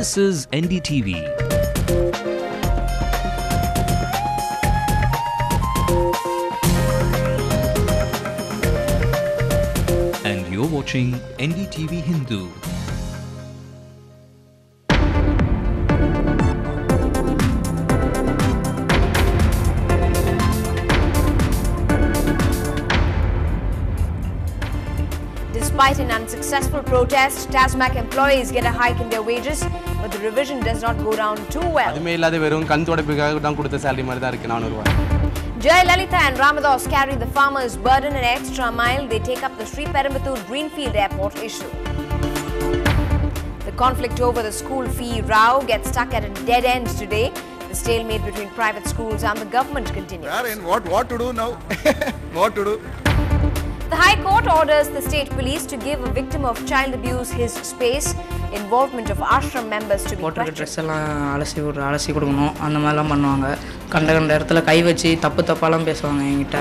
This is NDTV. And you're watching NDTV Hindu. Despite an unsuccessful protest, TASMAC employees get a hike in their wages, but the revision does not go down too well. Jayalalitha and Ramadas carry the farmers' burden an extra mile. They take up the Sri Perambuttur Greenfield Airport issue. The conflict over the school fee row gets stuck at a dead end today. The stalemate between private schools and the government continues. What to do now? What to do? The High Court orders the state police to give a victim of child abuse his space. Involvement of ashram members to be questioned. dress alasi கொடுக்கணும் அந்த மாதிரிலாம் பண்ணுவாங்க கண்ட இடத்துல கை வச்சு தப்பு தப்பாலாம் பேசுவாங்க என்கிட்ட.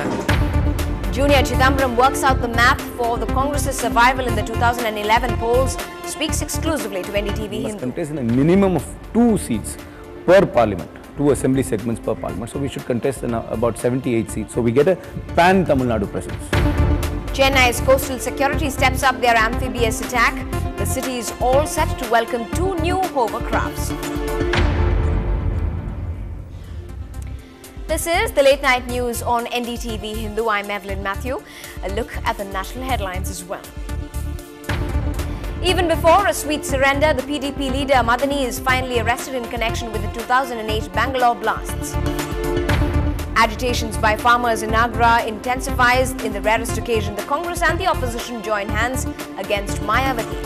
Junior Chidambaram works out the math for the Congress's survival in the 2011 polls. Speaks exclusively to NDTV Hindu. Must contest in a minimum of 2 seats per parliament, 2 assembly segments per parliament. So we should contest in about 78 seats. So we get a pan Tamil Nadu presence. Chennai's coastal security steps up their amphibious attack. The city is all set to welcome 2 new hovercrafts. This is the late night news on NDTV Hindu. I'm Evelyn Matthew. A look at the national headlines as well. Even before a sweet surrender, the PDP leader Madani is finally arrested in connection with the 2008 Bangalore blasts. Agitations by farmers in Agra intensifies. In the rarest occasion, the Congress and the opposition join hands against Mayawati.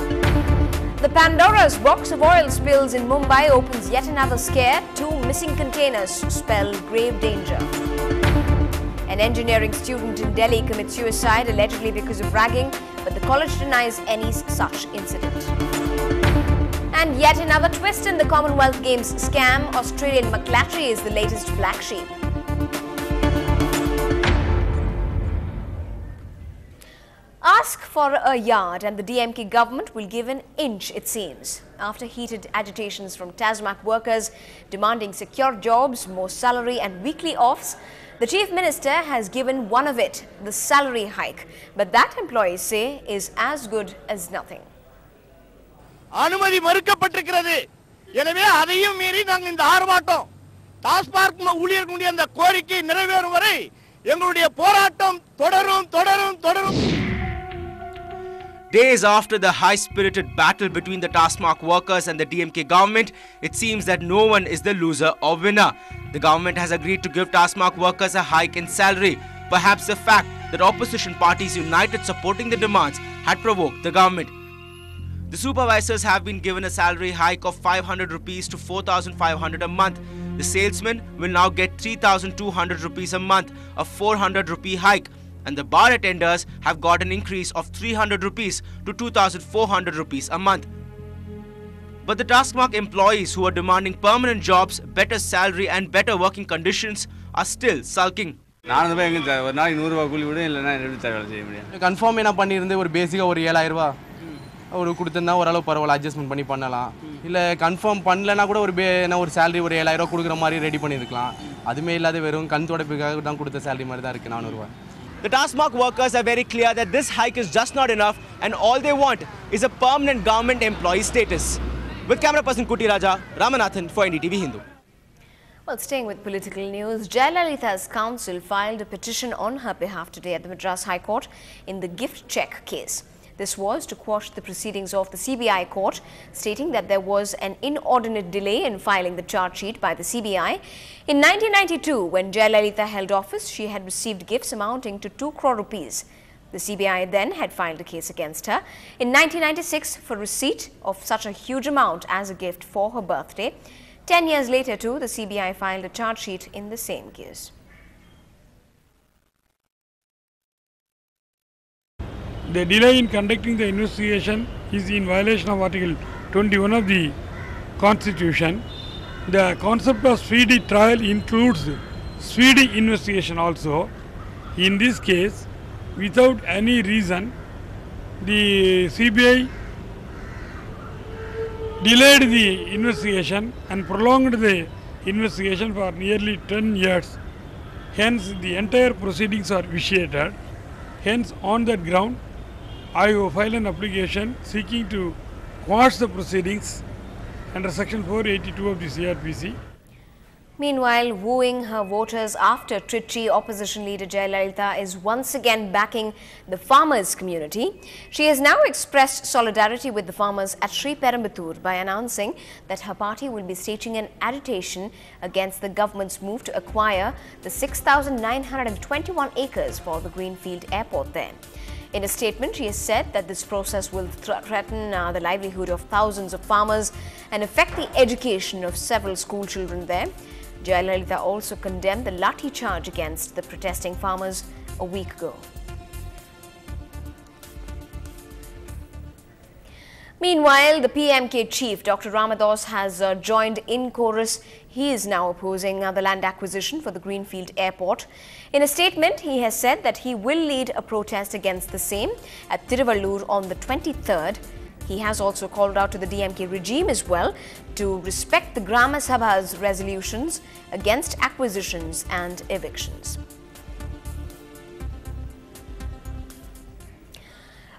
The Pandora's box of oil spills in Mumbai opens yet another scare. 2 missing containers spell grave danger. An engineering student in Delhi commits suicide allegedly because of ragging, but the college denies any such incident. And yet another twist in the Commonwealth Games scam. Australian McClatchy is the latest black sheep. Ask for a yard and the DMK government will give an inch, it seems. After heated agitations from TASMAC workers demanding secure jobs, more salary and weekly offs, the Chief Minister has given one of it, the salary hike. But that employees say is as good as nothing. அனுமதி மறுக்கப்பட்டிருக்கிறது. எனவே அதையும் மீறி நாங்கள் இந்த ஆர்ப்பாட்டம் டாஸ்மாக் ஊழியர்களுடைய அந்த கோரிக்கை நிறைவேறும் வரை எங்களுடைய போராட்டம் தொடரும். Days after the high-spirited battle between the TASMAC workers and the DMK government, it seems that no one is the loser or winner. The government has agreed to give TASMAC workers a hike in salary. Perhaps the fact that opposition parties united supporting the demands had provoked the government. The supervisors have been given a salary hike of 500 rupees to 4,500 a month. The salesmen will now get 3,200 rupees a month, a 400 rupee hike. And the bar attenders have got an increase of 300 rupees to 2,400 rupees a month. But the TASMAC employees who are demanding permanent jobs, better salary and better working conditions are still sulking. Confirm என்ன பண்ணியிருந்து ஒரு பேசிக்காக ஒரு 7,000 ரூபா ஒரு கொடுத்துருந்தா ஓரளவு பரவாயில்ல, adjustment பண்ணி பண்ணலாம். இல்லை கன்ஃபார்ம் பண்ணலன்னா கூட ஒரு சேலரி ஒரு 7,000 ரூபா கொடுக்குற மாதிரி ரெடி பண்ணியிருக்கலாம். அதுவுமே இல்லாத வெறும் கண் துடைப்புக்காக தான் கொடுத்த சேலரி மாதிரி தான் இருக்குது 400 ரூபா. The TASMAC workers are very clear that this hike is just not enough and all they want is a permanent government employee status. With camera person Kuti Raja, Ramanathan for NDTV Hindu. Well, staying with political news, Jayalalitha's counsel filed a petition on her behalf today at the Madras High Court in the gift check case. This was to quash the proceedings of the CBI court, stating that there was an inordinate delay in filing the charge sheet by the CBI. In 1992, when Jayalalitha held office, she had received gifts amounting to 2 crore rupees. The CBI then had filed a case against her in 1996 for receipt of such a huge amount as a gift for her birthday. 10 years later too, the CBI filed a charge sheet in the same case. The delay in conducting the investigation is in violation of Article 21 of the Constitution. The concept of speedy trial includes speedy investigation also. In this case, without any reason, the CBI delayed the investigation and prolonged the investigation for nearly 10 years. Hence, the entire proceedings are vitiated. Hence, on that ground, I will file an application seeking to quash the proceedings under Section 482 of the CRPC. Meanwhile, wooing her voters after Trichy, opposition leader Jayalalitha is once again backing the farmers' community. She has now expressed solidarity with the farmers at Sri Perambuttur by announcing that her party will be staging an agitation against the government's move to acquire the 6,921 acres for the Greenfield Airport there. In a statement, she has said that this process will threaten the livelihood of thousands of farmers and affect the education of several school children there. Jayalalitha also condemned the lathi charge against the protesting farmers a week ago. Meanwhile, the PMK chief, Dr. Ramadoss, has joined in chorus. He is now opposing the land acquisition for the Greenfield Airport. In a statement, he has said that he will lead a protest against the same at Tiruvallur on the 23rd. He has also called out to the DMK regime as well to respect the Grama Sabha's resolutions against acquisitions and evictions.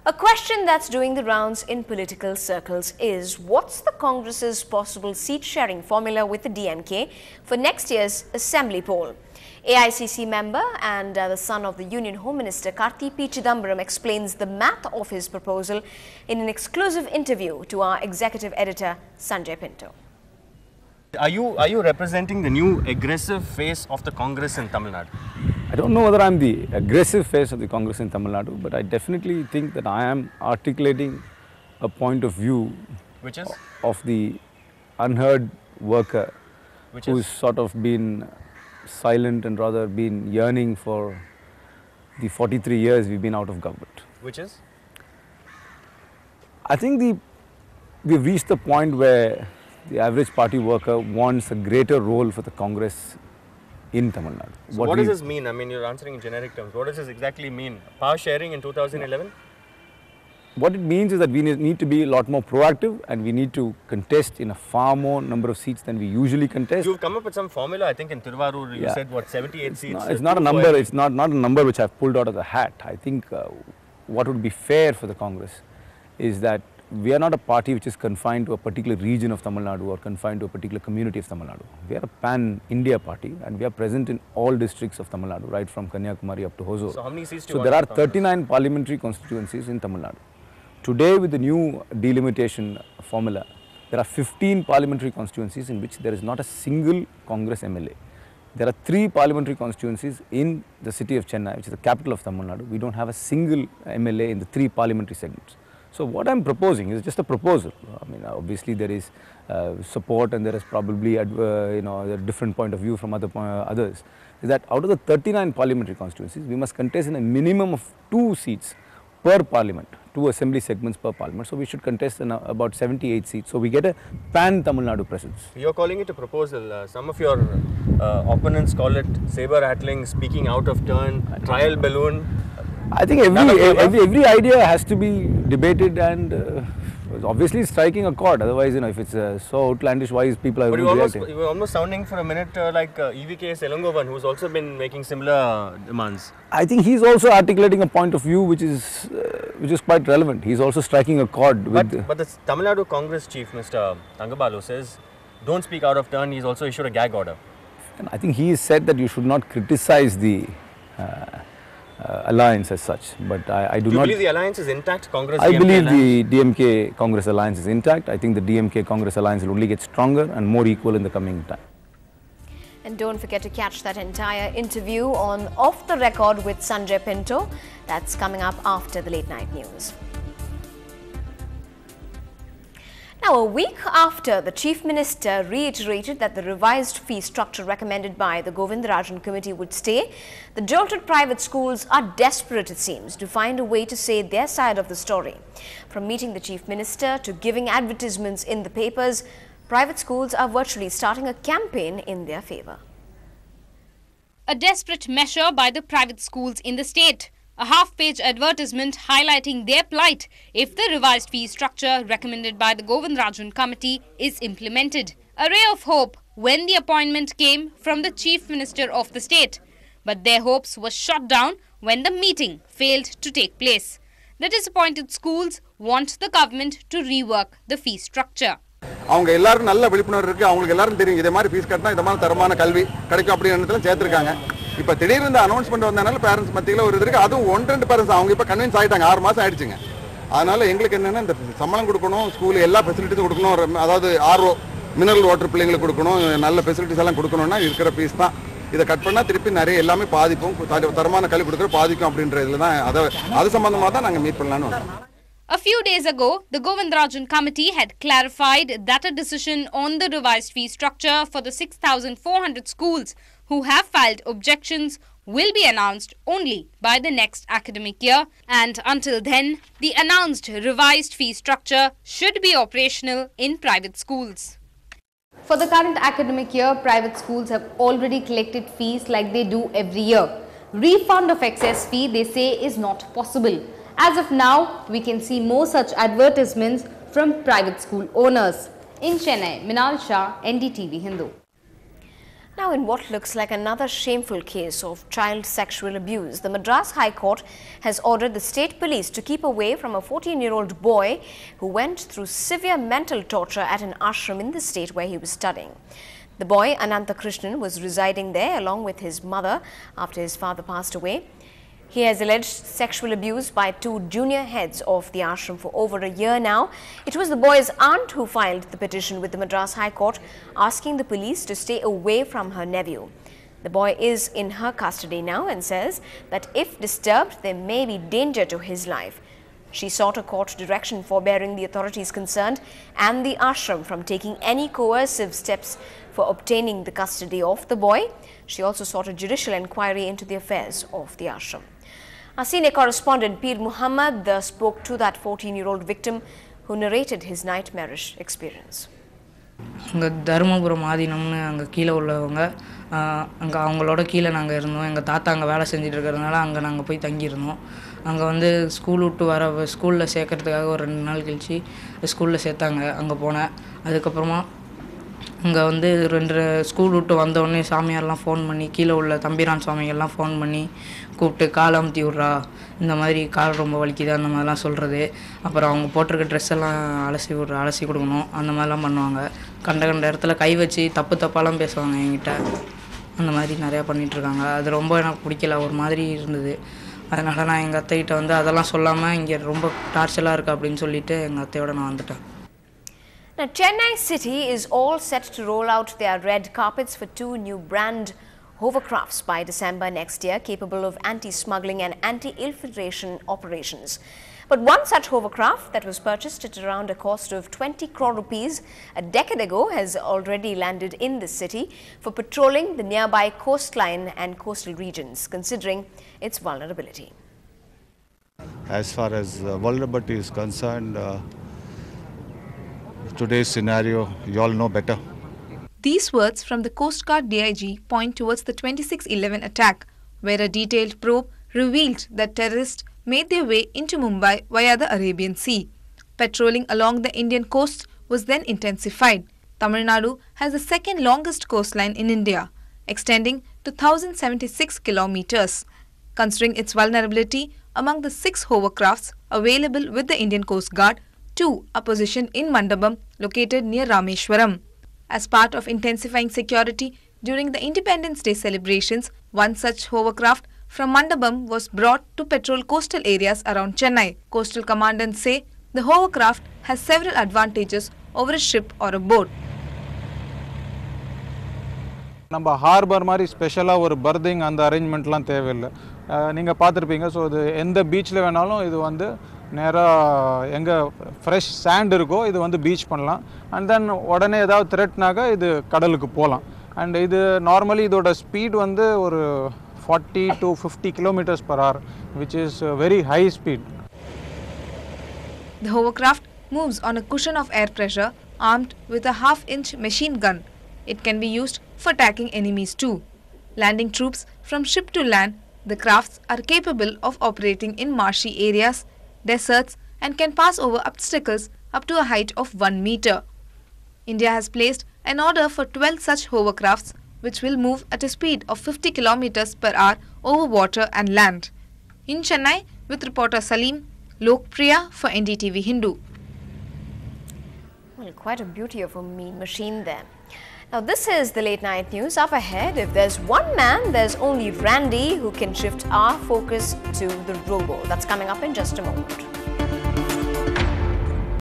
A question that's doing the rounds in political circles is, what's the Congress's possible seat-sharing formula with the DMK for next year's assembly poll? AICC member and the son of the Union Home Minister Karthi P. Chidambaram explains the math of his proposal in an exclusive interview to our executive editor Sanjay Pinto. Are you representing the new aggressive face of the Congress in Tamil Nadu? I don't know whether I'm the aggressive face of the Congress in Tamil Nadu, but I definitely think that I am articulating a point of view, which is of the unheard worker, who's sort of been silent and rather been yearning for the 43 years we've been out of government. Which is? I think we've reached the point where the average party worker wants a greater role for the Congress in Tamil Nadu. So what does this mean? I mean, you're answering in generic terms. What does this exactly mean? Power sharing in 2011? What it means is that we need to be a lot more proactive and we need to contest in a far more number of seats than we usually contest. You've come up with some formula, I think in Tiruvallur you said what, 78 seats? It's not a number, it's not a number which I've pulled out of the hat. I think what would be fair for the Congress is that we are not a party which is confined to a particular region of Tamil Nadu or confined to a particular community of Tamil Nadu. We are a pan-India party and we are present in all districts of Tamil Nadu, right from Kanyakumari up to Hosur. So how many seats do you want? So there are 39 parliamentary constituencies in Tamil Nadu. Today, with the new delimitation formula, there are 15 parliamentary constituencies in which there is not a single Congress MLA. There are 3 parliamentary constituencies in the city of Chennai, which is the capital of Tamil Nadu. We don't have a single MLA in the 3 parliamentary segments. So what I'm proposing is just a proposal. I mean, obviously there is support and there is probably a different point of view from others. Is that out of the 39 parliamentary constituencies, we must contest in a minimum of 2 seats per parliament, 2 assembly segments per parliament. So we should contest in about 78 seats. So we get a pan-Tamil Nadu presence. You're calling it a proposal. Some of your opponents call it saber-rattling, speaking out of turn, trial balloon. I think every idea has to be debated and obviously striking a chord. Otherwise, if it's so outlandish, why is people reacting? You were almost sounding for a minute like EVK Selangovan, who's also been making similar demands. I think he's also articulating a point of view which is quite relevant. He's also striking a chord with. But the Tamil Nadu Congress chief, Mr. Thangabalu, says, don't speak out of turn. He's also issued a gag order. And I think he has said that you should not criticize the alliance as such, but I do not. Do you believe the alliance is intact, Congress? I believe the DMK Congress alliance is intact. I think the DMK Congress alliance will only get stronger and more equal in the coming time. And don't forget to catch that entire interview on Off the Record with Sanjay Pinto. That's coming up after the late night news. Now, a week after the Chief Minister reiterated that the revised fee structure recommended by the Govindarajan Committee would stay, the jolted private schools are desperate, it seems, to find a way to say their side of the story. From meeting the Chief Minister to giving advertisements in the papers, private schools are virtually starting a campaign in their favour. A desperate measure by the private schools in the state. A half-page advertisement highlighting their plight if the revised fee structure recommended by the Govindarajan Committee is implemented. A ray of hope when the appointment came from the Chief Minister of the state. But their hopes were shot down when the meeting failed to take place. The disappointed schools want the government to rework the fee structure. அவங்க எல்லாரும் நல்ல விழிப்புணர்வு இருக்கு அவங்களுக்கு எல்லாரும் தெரியும் இதே மாதிரி ஃபீஸ் கட்டினா இந்த மாதிரி தரமான கல்வி கிடைக்கும் அப்படின்றதுல சேர்த்திருக்காங்க இப்போ திடீர்னு இந்த அனௌன்ஸ்மெண்ட் வந்தனால பேரண்ட்ஸ் மத்தியில ஒரு இது இருக்கு அதுவும் 1-2 பேரண்ட்ஸ் அவங்க இப்போ கன்வின்ஸ் ஆயிட்டாங்க 6 மாசம் ஆயிடுச்சுங்க அதனால எங்களுக்கு என்னன்னா இந்த சம்பளம் கொடுக்கணும் ஸ்கூல் எல்லா ஃபெசிலிட்டிஸும் கொடுக்கணும் அதாவது ஆர்ஓ மினரல் வாட்டர் பிள்ளைங்களுக்கு கொடுக்கணும் நல்ல ஃபெசிலிட்டிஸ் எல்லாம் கொடுக்கணும்னா இருக்கிற ஃபீஸ் தான் இதை கட் பண்ணா திருப்பி நிறைய எல்லாமே பாதிப்பும் தரமான கல்வி கொடுக்குற பாதிக்கும் அப்படின்றதுல தான் அது சம்பந்தமா தான் நாங்க மீட் பண்ணலாம்னு வந்தோம். A few days ago, the Govindarajan Committee had clarified that a decision on the revised fee structure for the 6,400 schools who have filed objections will be announced only by the next academic year, and until then, the announced revised fee structure should be operational in private schools. For the current academic year, private schools have already collected fees like they do every year. Refund of excess fee, they say, is not possible. As of now, we can see more such advertisements from private school owners. In Chennai, Minal Shah, NDTV Hindu. Now, in what looks like another shameful case of child sexual abuse, the Madras High Court has ordered the state police to keep away from a 14-year-old boy who went through severe mental torture at an ashram in the state where he was studying. The boy, Anantha Krishnan, was residing there along with his mother after his father passed away. He has alleged sexual abuse by 2 junior heads of the ashram for over a year now. It was the boy's aunt who filed the petition with the Madras High Court, asking the police to stay away from her nephew. The boy is in her custody now and says that if disturbed, there may be danger to his life. She sought a court direction forbearing the authorities concerned and the ashram from taking any coercive steps for obtaining the custody of the boy. She also sought a judicial inquiry into the affairs of the ashram. Our senior correspondent Peer Muhammad spoke to that 14-year-old victim who narrated his nightmarish experience. அங்கே தருமபுரம் ஆதீனம்னு அங்கே கீழே உள்ளவங்க அங்கே அவங்களோட கீழே நாங்கள் இருந்தோம். எங்கள் தாத்தா அங்கே வேலை செஞ்சுட்டு இருக்கிறதுனால அங்கே நாங்கள் போய் தங்கியிருந்தோம். அங்கே வந்து ஸ்கூல் விட்டு வர ஸ்கூலில் சேர்க்கறதுக்காக ஒரு 2 நாள் கழிச்சு ஸ்கூலில் சேர்த்தாங்க. அங்கே போனேன். அதுக்கப்புறமா அங்கே வந்து 2 ஸ்கூல் விட்டு வந்தோடனே சாமியார்லாம் ஃபோன் பண்ணி கீழே உள்ள தம்பிரான் சுவாமிகள்லாம் ஃபோன் பண்ணி கூப்பிட்டு கால் அமுத்தி விட்றா, இந்த மாதிரி கால் ரொம்ப வலிக்குது அந்த மாதிரிலாம் சொல்கிறது. அப்புறம் அவங்க போட்டிருக்க ட்ரெஸ் எல்லாம் அலசி கொடுக்கணும் அந்த மாதிரிலாம் பண்ணுவாங்க. கண்ட இடத்துல கை வச்சு தப்பாலாம் பேசுவாங்க என்கிட்ட. அந்த மாதிரி நிறையா பண்ணிகிட்ருக்காங்க. அது ரொம்ப எனக்கு பிடிக்கல, ஒரு மாதிரி இருந்தது. அதனால் நான் எங்கள் அத்தைகிட்ட வந்து அதெல்லாம் சொல்லாமல் இங்கே ரொம்ப டார்ச்சலாக இருக்குது அப்படின்னு சொல்லிவிட்டு எங்கள் அத்தையோட நான் வந்துட்டேன். Now, Chennai city is all set to roll out their red carpets for 2 new brand hovercrafts by December next year, capable of anti-smuggling and anti-infiltration operations. But one such hovercraft that was purchased at around a cost of 20 crore rupees a decade ago has already landed in the city for patrolling the nearby coastline and coastal regions, considering its vulnerability. As far as vulnerability is concerned, today's scenario, you all know better. These words from the Coast Guard DIG point towards the 26/11 attack, where a detailed probe revealed that terrorists made their way into Mumbai via the Arabian Sea. Patrolling along the Indian coast was then intensified. Tamil Nadu has the second longest coastline in India, extending to 1,076 kilometers. Considering its vulnerability, among the 6 hovercrafts available with the Indian Coast Guard, 2 are positioned in Mandabam, located near Rameshwaram. As part of intensifying security during the Independence Day celebrations, one such hovercraft from Mandabam was brought to patrol coastal areas around Chennai. Coastal commandants say the hovercraft has several advantages over a ship or a boat. நம்ம harbour மாதிரி ஸ்பெஷலாக ஒரு birthing அந்த அரேஞ்ச்மெண்ட்லாம் தேவையில்லை. நீங்கள் பார்த்துருப்பீங்க. So இது எந்த பீச்சில் வேணாலும் இது வந்து நேராக எங்கே ஃப்ரெஷ் சாண்ட் இருக்கோ இது வந்து பீச் பண்ணலாம். அண்ட் தென் உடனே ஏதாவது த்ரெட்னாக இது கடலுக்கு போகலாம். அண்ட் இது நார்மலி இதோட ஸ்பீட் வந்து ஒரு 40 to 50 kilometers per hour, which is very high speed. The hovercraft moves on a cushion of air pressure, armed with a half-inch machine gun. It can be used for attacking enemies too. Landing troops from ship to land The crafts are capable of operating in marshy areas, deserts, and can pass over obstacles up to a height of 1 meter. India has placed an order for 12 such hovercrafts, which will move at a speed of 50 kilometers per hour over water and land. In Chennai, with reporter Salim, Lokpriya for NDTV Hindu. Well, quite a beauty of a mean machine there. Now, this is the late night news. Up ahead, if there's one man, there's only Randy who can shift our focus to the robo. That's coming up in just a moment.